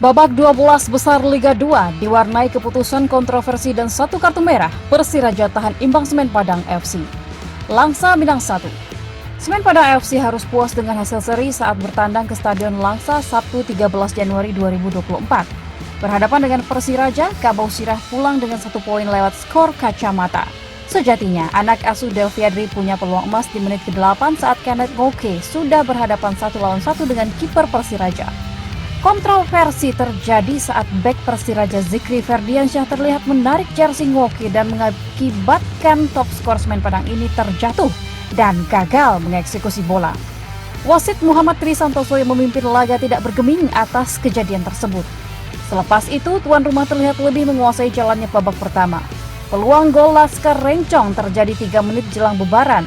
Babak 12 besar Liga 2 diwarnai keputusan kontroversi dan satu kartu merah. Persiraja tahan imbang Semen Padang FC. Langsa Minang 1. Semen Padang FC harus puas dengan hasil seri saat bertandang ke Stadion Langsa Sabtu 13 Januari 2024. Berhadapan dengan Persiraja, Kabau Sirah pulang dengan 1 poin lewat skor kacamata. Sejatinya, anak asuh Delviadri punya peluang emas di menit ke-8 saat Kenneth Ngoke sudah berhadapan 1 lawan 1 dengan kiper Persiraja. Kontroversi terjadi saat bek Persiraja Zikri Ferdiansyah terlihat menarik jersey Ngoke dan mengakibatkan top skor Semen Padang ini terjatuh dan gagal mengeksekusi bola. Wasit Muhammad Trisantoso yang memimpin laga tidak bergeming atas kejadian tersebut. Selepas itu, tuan rumah terlihat lebih menguasai jalannya babak pertama. Peluang gol Laskar Rencong terjadi 3 menit jelang bubaran.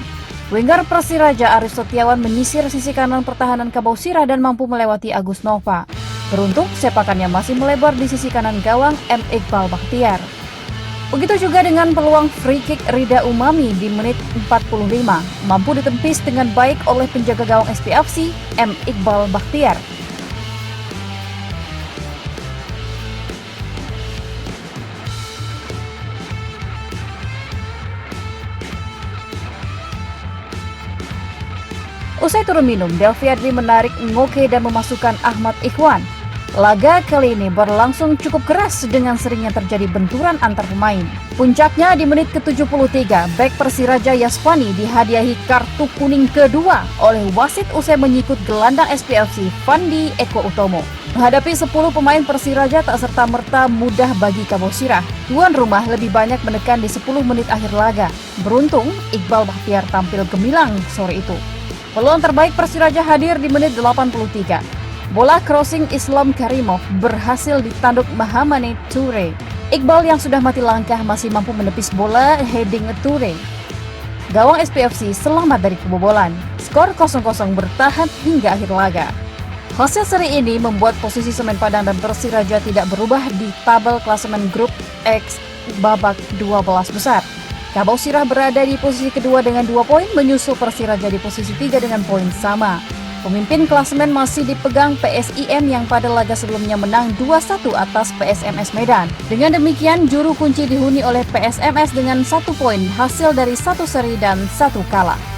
Winger Persiraja Arif Setiawan menyisir sisi kanan pertahanan Kabau Sirah dan mampu melewati Agus Nova. Beruntung, sepakannya masih melebar di sisi kanan gawang M. Iqbal Bakhtiar. Begitu juga dengan peluang free kick Rida Umami di menit 45, mampu ditepis dengan baik oleh penjaga gawang SPFC M. Iqbal Bakhtiar. Usai turun minum, Delviadri menarik Ngoke dan memasukkan Ahmad Ikhwan. Laga kali ini berlangsung cukup keras dengan seringnya terjadi benturan antar pemain. Puncaknya di menit ke-73, bek Persiraja Yasvani dihadiahi kartu kuning kedua oleh wasit usai menyikut gelandang SPFC Fandi Eko Utomo. Menghadapi 10 pemain Persiraja tak serta-merta mudah bagi Kabau Sirah. Tuan rumah lebih banyak menekan di 10 menit akhir laga. Beruntung, Iqbal Bakhtiar tampil gemilang sore itu. Peluang terbaik Persiraja hadir di menit 83. Bola crossing Islam Karimov berhasil ditanduk Mahamane Toure. Iqbal yang sudah mati langkah masih mampu menepis bola heading Toure. Gawang SPFC selamat dari kebobolan. Skor 0-0 bertahan hingga akhir laga. Hasil seri ini membuat posisi Semen Padang dan Persiraja tidak berubah di tabel klasemen grup X babak 12 besar. Kabau Sirah berada di posisi kedua dengan 2 poin, menyusul Persiraja di posisi 3 dengan poin sama. Pemimpin klasemen masih dipegang PSIM yang pada laga sebelumnya menang 2-1 atas PSMS Medan. Dengan demikian, juru kunci dihuni oleh PSMS dengan 1 poin hasil dari 1 seri dan 1 kalah.